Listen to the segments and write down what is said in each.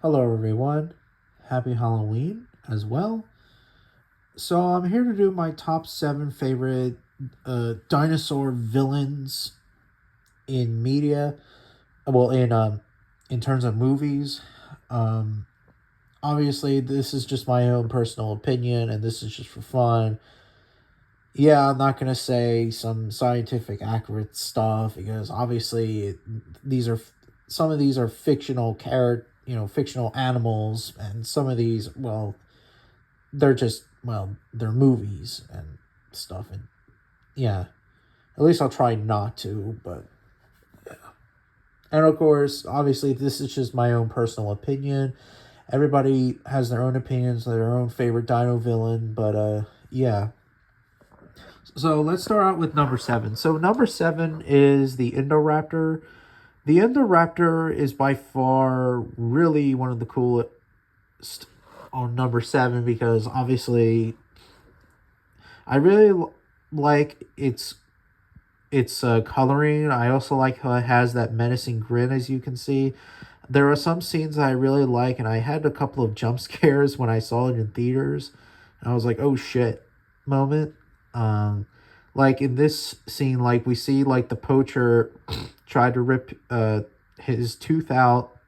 Hello, everyone. Happy Halloween as well. So, I'm here to do my top seven favorite dinosaur villains in media. Well, in terms of movies. Um, Obviously, this is just my own personal opinion, and this is just for fun. Yeah, I'm not gonna say some scientific accurate stuff because obviously these are some of these are fictional fictional animals, and some of these, well, they're movies and stuff, and yeah, at least I'll try not to, but yeah. And of course, obviously, this is just my own personal opinion. Everybody has their own opinions, their own favorite dino villain, but yeah. So let's start out with number seven. So number seven is the Indoraptor. The Indoraptor is by far really one of the coolest on number seven because obviously I really like its coloring. I also like how it has that menacing grin, as you can see. There are some scenes that I really like, and I had a couple of jump scares when I saw it in theaters. And I was like, "Oh shit!" moment. Um, like in this scene, like we see like the poacher try to rip his tooth out,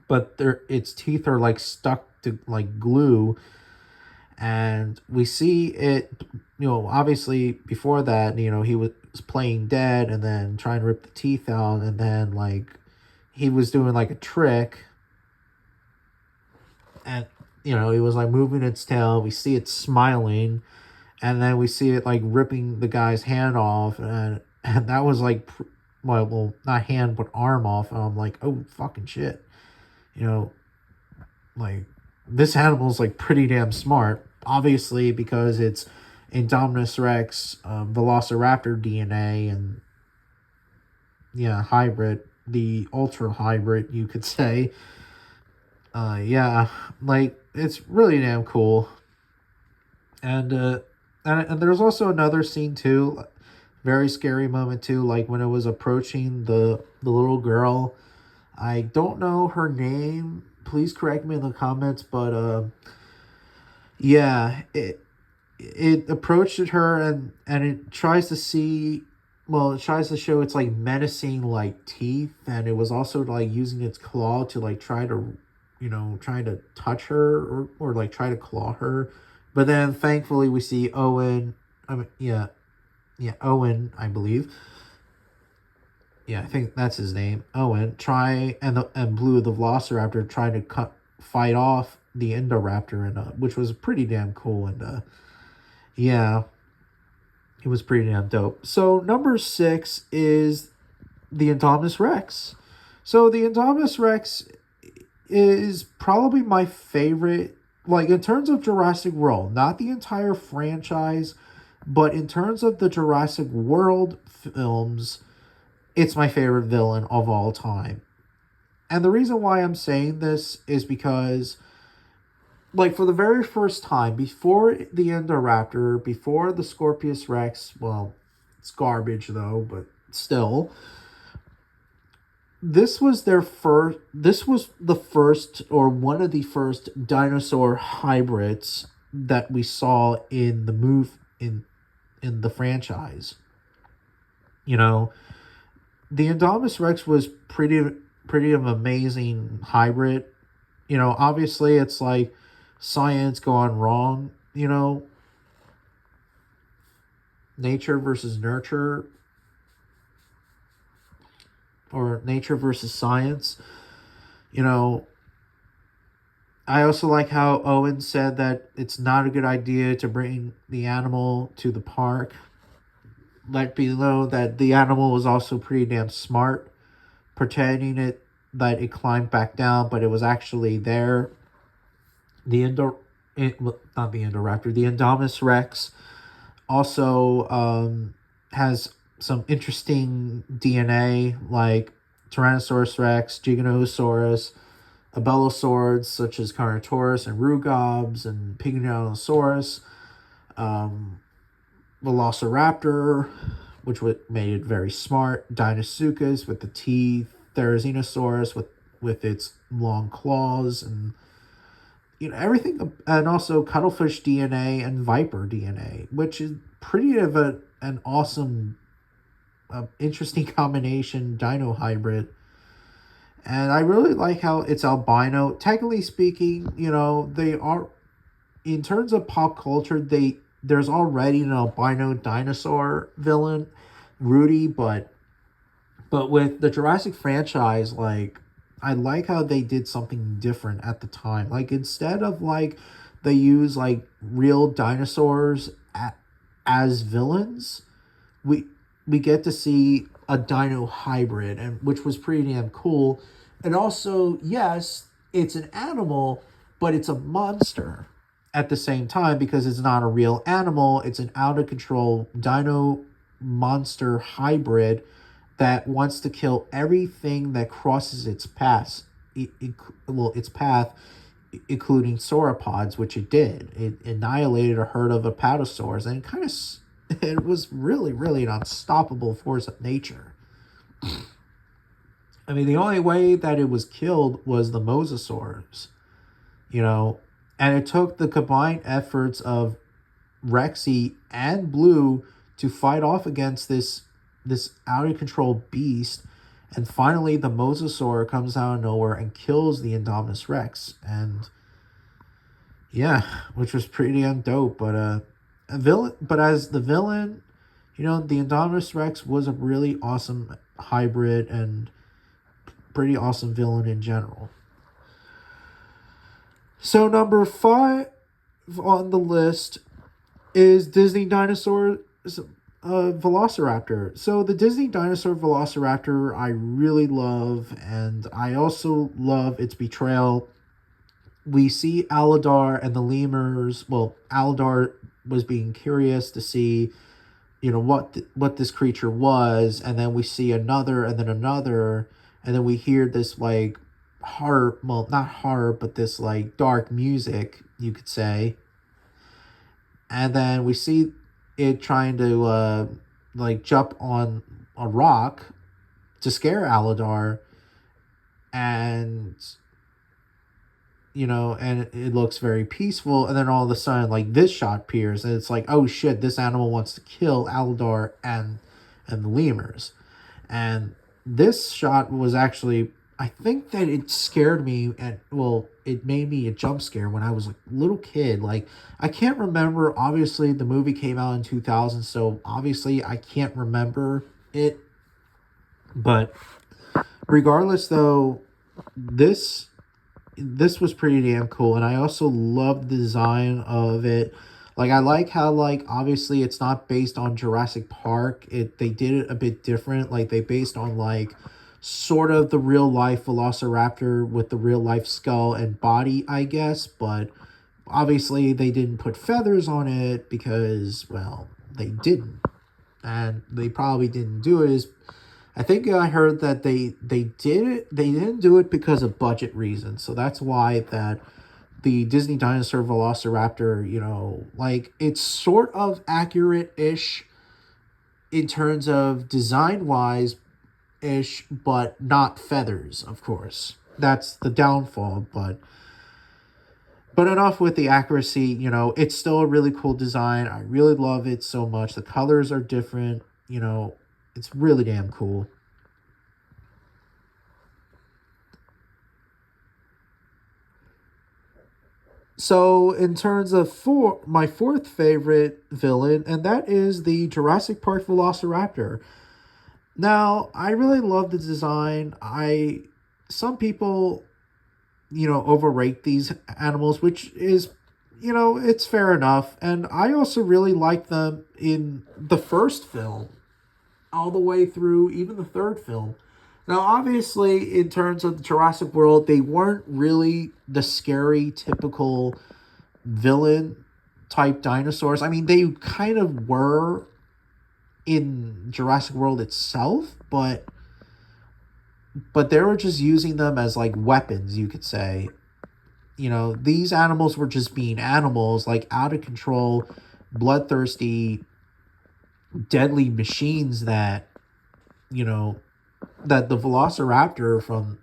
but its teeth are like stuck to like glue, and we see it. Obviously before that, he was playing dead and then trying to rip the teeth out, and then like he was doing like a trick, and he was like moving its tail. We see it smiling, and then we see it like ripping the guy's hand off, and that was like well, not hand but arm off, and I'm like, oh fucking shit. you know like this animal's like pretty damn smart, obviously because it's Indominus Rex, Velociraptor DNA, and yeah, hybrid, the ultra hybrid, you could say. Yeah, like it's really damn cool. And there's also another scene too, very scary moment too, like when it was approaching the little girl. I don't know her name. Please correct me in the comments, but yeah, it approached her, and it tries to see, well, it tries to show its like menacing like teeth, and it was also like using its claw to like try to touch her, or like try to claw her. But then thankfully we see Owen. I mean, yeah, Owen, I believe. Yeah, I think that's his name. Owen try and Blue, the Velociraptor, trying to fight off the Indoraptor, and which was pretty damn cool. And yeah, it was pretty damn dope. So number six is the Indominus Rex. So the Indominus Rex is probably my favorite, like in terms of Jurassic World, not the entire franchise, but in terms of the Jurassic World films, it's my favorite villain of all time. And the reason why I'm saying this is because, like, for the very first time, before the Indoraptor, before the Scorpius Rex, well, it's garbage though, but still, this was the first, or one of the first dinosaur hybrids that we saw in the in the franchise. You know, the Indominus Rex was pretty of an amazing hybrid. Obviously it's like science gone wrong, nature versus nurture, or nature versus science. You know, I also like how Owen said that it's not a good idea to bring the animal to the park. Let be known that the animal was also pretty damn smart, pretending that it climbed back down, but it was actually there. The not the Indoraptor, the Indominus Rex also has some interesting DNA, like Tyrannosaurus Rex, Giganotosaurus, Abelosaurs such as Carnotaurus and Rugobs and Pygmalionisaurus, um, Velociraptor, which made it very smart, Deinosuchus with the teeth, Therizinosaurus with with its long claws and everything, and also cuttlefish DNA and viper DNA, which is pretty of an awesome, interesting combination dino hybrid. And I really like how it's albino. Technically speaking, they are, in terms of pop culture, there's already an albino dinosaur villain, Rudy, but with the Jurassic franchise, like, I like how they did something different at the time. Like, instead of like they use like real dinosaurs as villains, we we get to see a dino hybrid, and which was pretty damn cool. And also, yes, it's an animal, but it's a monster at the same time because it's not a real animal. It's an out of control dino monster hybrid that wants to kill everything that crosses its path. Its path, including sauropods, which it did. It annihilated a herd of apatosaurs, and it was really, really an unstoppable force of nature. I mean, the only way that it was killed was the mosasaurs, and it took the combined efforts of Rexy and Blue to fight off against this out of control beast. And finally, the mosasaur comes out of nowhere and kills the Indominus Rex. And yeah, which was pretty damn dope. But a villain, but as the villain, the Indominus Rex was a really awesome hybrid and pretty awesome villain in general. So number 5 on the list is Disney Dinosaur Velociraptor. So the Disney Dinosaur Velociraptor I really love, and I also love its betrayal. We see Aladar and the lemurs. Well, Aladar was being curious to see, what this creature was, and then we see another, and then another, and then we hear this like horror, well, not horror, but this like dark music, you could say. And then we see it trying to like jump on a rock to scare Aladar, and and it looks very peaceful, and then all of a sudden like this shot appears, and it's like, oh shit, this animal wants to kill Aladar and the lemurs. And this shot was actually, I think that it scared me, and well, it made me a jump scare when I was a little kid. Like, I can't remember, obviously the movie came out in 2000, so obviously I can't remember it. But regardless though, this was pretty damn cool, and I also love the design of it. Like, I like how, like, obviously it's not based on Jurassic Park. They did it a bit different. Like, they based on, like, sort of the real life Velociraptor with the real life skull and body, I guess. But obviously they didn't put feathers on it because, well, they didn't. And they probably didn't do it I think I heard that they did it. They didn't do it because of budget reasons. So that's why that the Disney Dinosaur Velociraptor, like, it's sort of accurate-ish in terms of design-wise-ish, but not feathers, of course. That's the downfall, but enough with the accuracy. It's still a really cool design. I really love it so much. The colors are different, it's really damn cool. So, in terms of my fourth favorite villain, and that is the Jurassic Park Velociraptor. Now, I really love the design. Some people, overrate these animals, which is, it's fair enough. And I also really like them in the first film, all the way through even the third film. Now, obviously, in terms of the Jurassic World, they weren't really the scary, typical villain type dinosaurs. I mean, they kind of were in Jurassic World itself, but they were just using them as like weapons, you could say. These animals were just being animals, like out of control, bloodthirsty, deadly machines that, that the Velociraptor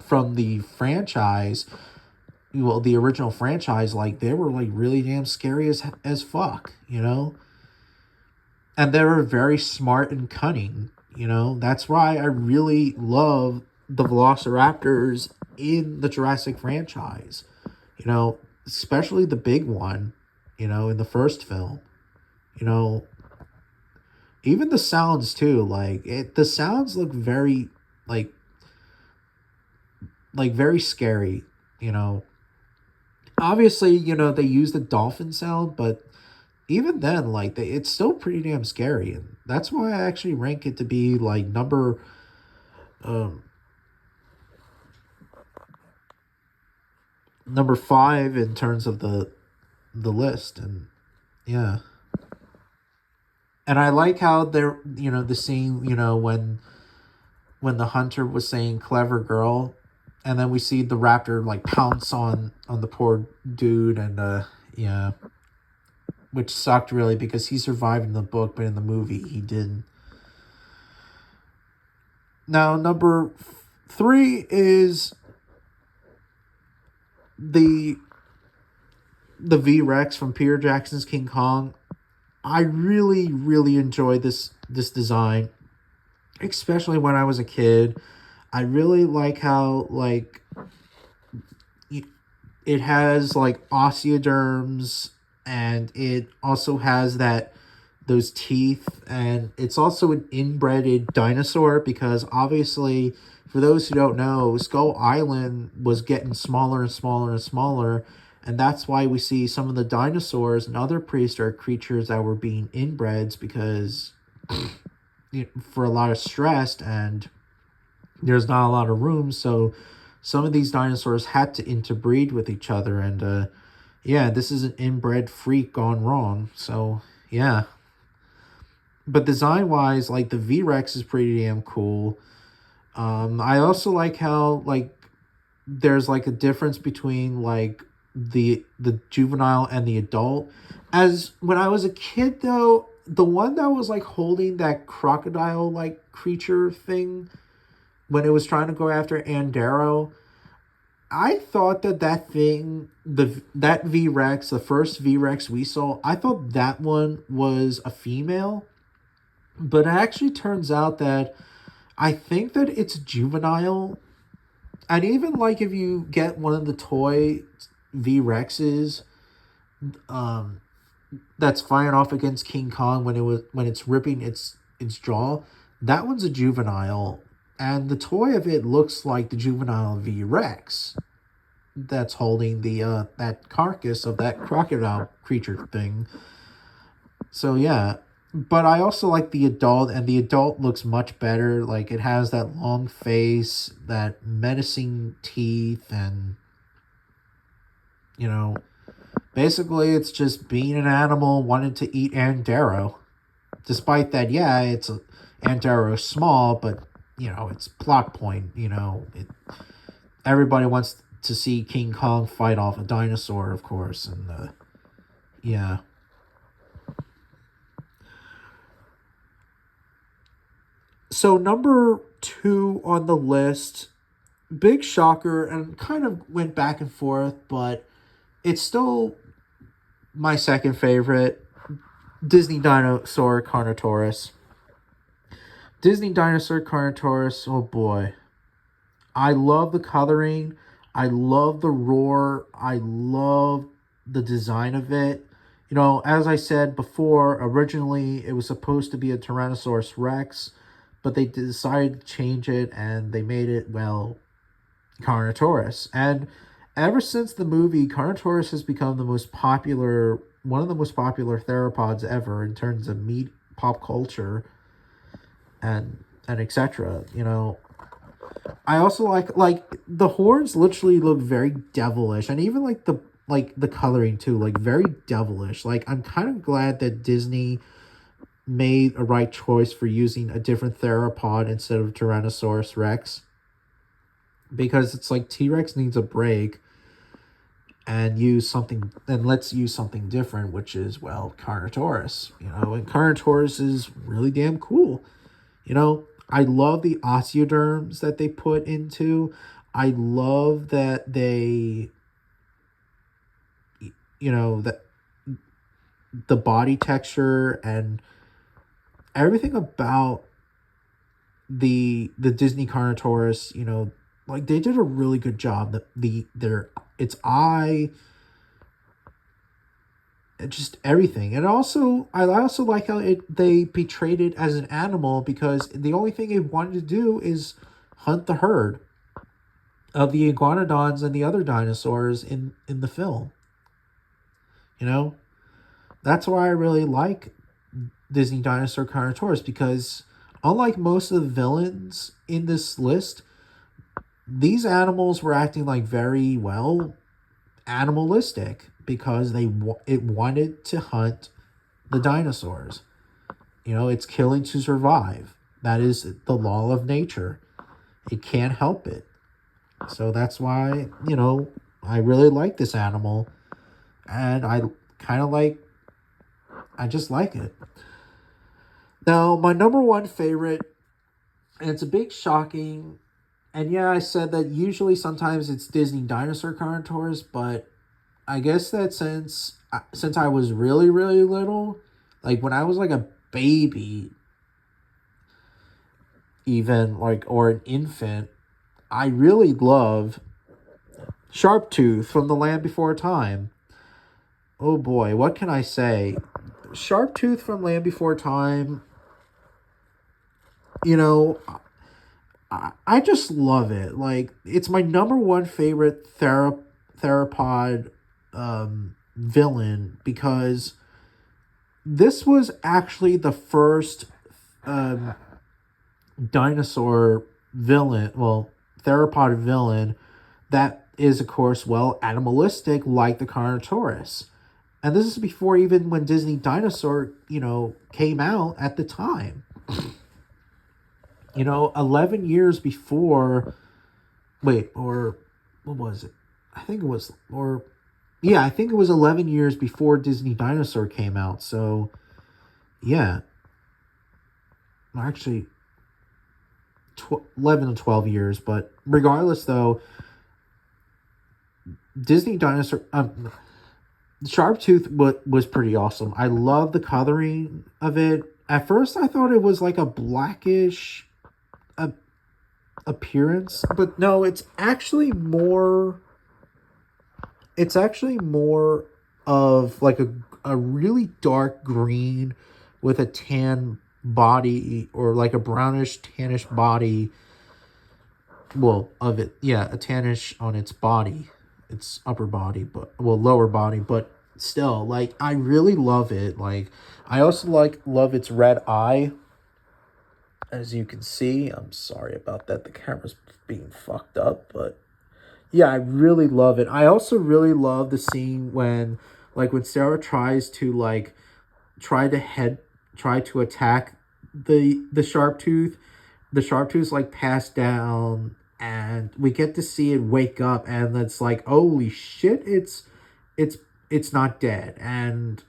from the franchise, well, the original franchise, like they were like really damn scary as fuck, you know? And they were very smart and cunning, you know? That's why I really love the Velociraptors in the Jurassic franchise, you know, especially the big one, you know, in the first film, you know, even the sounds too, like the sounds look very like very scary, you know. Obviously, you know, they use the dolphin sound, but even then, like it's still pretty damn scary, and that's why I actually rank it to be like um number 5 in terms of the list. And yeah, and I like how they're, you know, the scene, you know, when the hunter was saying clever girl, and then we see the raptor like pounce on the poor dude. And yeah, which sucked really because he survived in the book, but in the movie he didn't. Now number 3 is the V-Rex from Peter Jackson's King Kong. I really really enjoy this design, especially when I was a kid. I really like how like it has like osteoderms, and it also has those teeth, and it's also an inbred dinosaur because obviously, for those who don't know, Skull Island was getting smaller and smaller and smaller, and that's why we see some of the dinosaurs and other prehistoric creatures that were being inbreds because for a lot of stress, and there's not a lot of room, so some of these dinosaurs had to interbreed with each other. And yeah, this is an inbred freak gone wrong. So yeah, but design wise, like the V-Rex is pretty damn cool. I also like how like there's like a difference between like the juvenile and the adult. As when I was a kid though, the one that was like holding that crocodile like creature thing when it was trying to go after Andaro, I thought that thing, that V-Rex, the first V-Rex we saw, I thought that one was a female. But it actually turns out that I think that it's juvenile. And even like if you get one of the toy V-Rexes, um, that's firing off against King Kong when it's ripping its jaw, that one's a juvenile. And the toy of it looks like the juvenile V-Rex that's holding the that carcass of that crocodile creature thing. So yeah, but I also like the adult, and the adult looks much better. Like it has that long face, that menacing teeth, and you know, basically it's just being an animal wanting to eat Andaro. Despite that, yeah, Andaro's small, but you know, it's plot point. You know, everybody wants to see King Kong fight off a dinosaur, of course, and yeah. So number 2 on the list, big shocker, and kind of went back and forth, but it's still my second favorite. Disney dinosaur Carnotaurus. Disney dinosaur Carnotaurus, oh boy. I love the coloring. I love the roar. I love the design of it. You know, as I said before, originally it was supposed to be a Tyrannosaurus Rex, but they decided to change it and they made it, well, Carnotaurus. And ever since the movie, Carnotaurus has become one of the most popular theropods ever in terms of meat, pop culture, and etc. You know, I also like the horns literally look very devilish, and even like the coloring too, like very devilish. Like I'm kind of glad that Disney made a right choice for using a different theropod instead of Tyrannosaurus Rex, because it's like T-Rex needs a break and let's use something different, which is, well, Carnotaurus. You know, and Carnotaurus is really damn cool. You know, I love the osteoderms that they put into. I love that they, that the body texture and everything about the Disney Carnotaurus, like they did a really good job. Their its eye, just everything. And also, I also like how they portrayed it as an animal, because the only thing it wanted to do is hunt the herd of the iguanodons and the other dinosaurs in the film. You know, that's why I really like Disney Dinosaur Carnotaurus, because unlike most of the villains in this list, these animals were acting like very well animalistic, because it wanted to hunt the dinosaurs. It's killing to survive. That is the law of nature. It can't help it. So that's why, I really like this animal. And I just like it. Now, my number one favorite, and it's a big shocking, and yeah, I said that usually sometimes it's Disney Dinosaur Carnotaurus, but I guess that since I was really, really little, like when I was like a baby, even like, or an infant, I really love Sharptooth from The Land Before Time. Oh boy, what can I say? Sharptooth from Land Before Time, you know, I just love it. Like, it's my number one favorite theropod villain, because this was actually the first dinosaur villain, well, theropod villain, that is, of course, well, animalistic, like the Carnotaurus. And this is before even when Disney Dinosaur, came out at the time. 11 years before, or what was it? I think it was 11 years before Disney Dinosaur came out. So, yeah. Actually, 11 to 12 years. But regardless, though, Disney Dinosaur, Sharptooth was pretty awesome. I love the coloring of it. At first, I thought it was like a blackish appearance, but no, it's actually more of like a really dark green with a tan body, or like a brownish tannish body. Well, of it, yeah, a tannish on its body, its upper body, but lower body, but still, like, I really love it. Like, I also love its red eye. As you can see, I'm sorry about that. The camera's being fucked up, but yeah, I really love it. I also really love the scene when Sarah tries to try to attack the Sharptooth. The Sharptooth's like passed down, and we get to see it wake up, and it's like, holy shit, it's not dead. And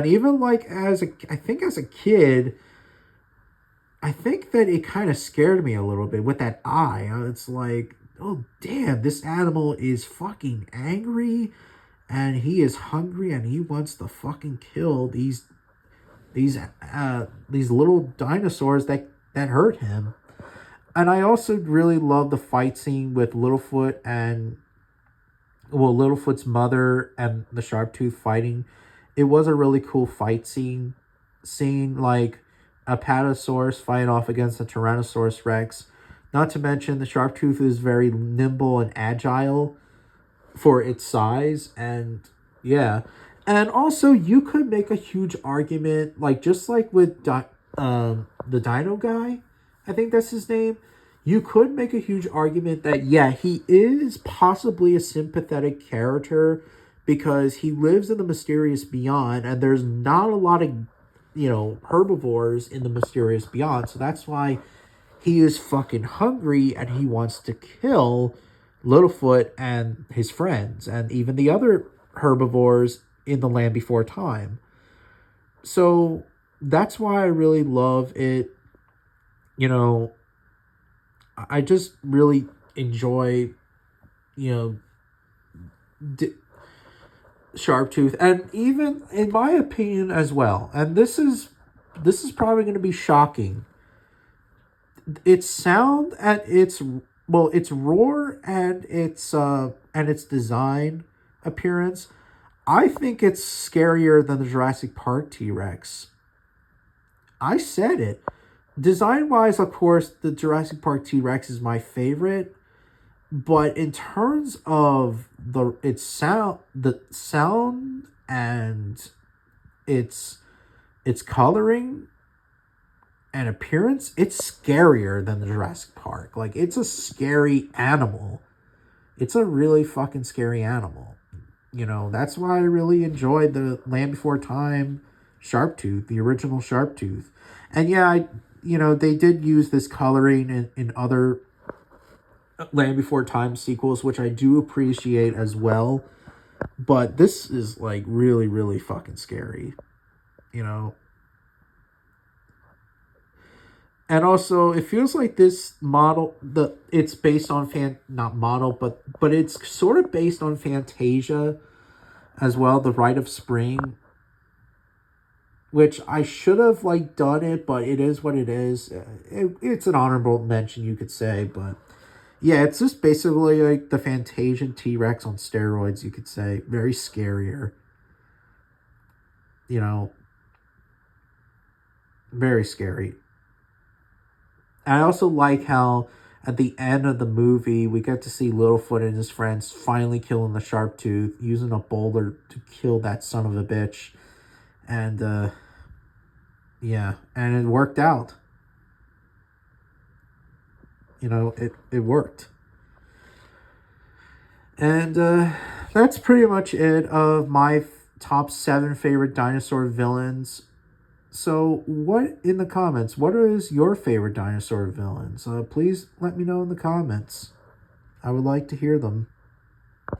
even like I think as a kid, I think that it kind of scared me a little bit with that eye. It's like, oh damn, this animal is fucking angry, and he is hungry, and he wants to fucking kill these little dinosaurs that hurt him. And I also really love the fight scene with Littlefoot and Littlefoot's mother and the Sharptooth fighting. It was a really cool fight scene. Seeing like a Patasaurus fight off against a Tyrannosaurus Rex. Not to mention the Sharptooth is very nimble and agile for its size, and yeah. And also, you could make a huge argument, like just like with the Dino guy, I think that's his name. You could make a huge argument that, yeah, he is possibly a sympathetic character, because he lives in the mysterious beyond, and there's not a lot of, herbivores in the mysterious beyond. So that's why he is fucking hungry, and he wants to kill Littlefoot and his friends, and even the other herbivores in the Land Before Time. So that's why I really love it. I just really enjoy, you know, Sharptooth, and even in my opinion as well. And this is probably going to be shocking. Its sound and its roar and its design appearance, I think it's scarier than the Jurassic Park T-Rex. I said it. Design wise, of course, the Jurassic Park T-Rex is my favorite. But in terms of the sound and its coloring and appearance, it's scarier than the Jurassic Park. Like, it's a scary animal. It's a really fucking scary animal. You know, that's why I really enjoyed the Land Before Time Sharptooth, the original Sharptooth. And yeah, they did use this coloring in other Land Before Time sequels, which I do appreciate as well. But this is, like, really, really fucking scary. You know? And also, it feels like this model, it's based on not model, but it's sort of based on Fantasia as well, The Rite of Spring, which I should have, like, done it, but it is what it is. It's an honorable mention, you could say, but yeah, it's just basically like the Fantasian T-Rex on steroids, you could say. Very scarier. You know, very scary. I also like how at the end of the movie, we get to see Littlefoot and his friends finally killing the Sharptooth, using a boulder to kill that son of a bitch. And, yeah, and it worked out. You know, it worked. And that's pretty much it of my top 7 favorite dinosaur villains. So, what in the comments? What is your favorite dinosaur villains? Please let me know in the comments. I would like to hear them.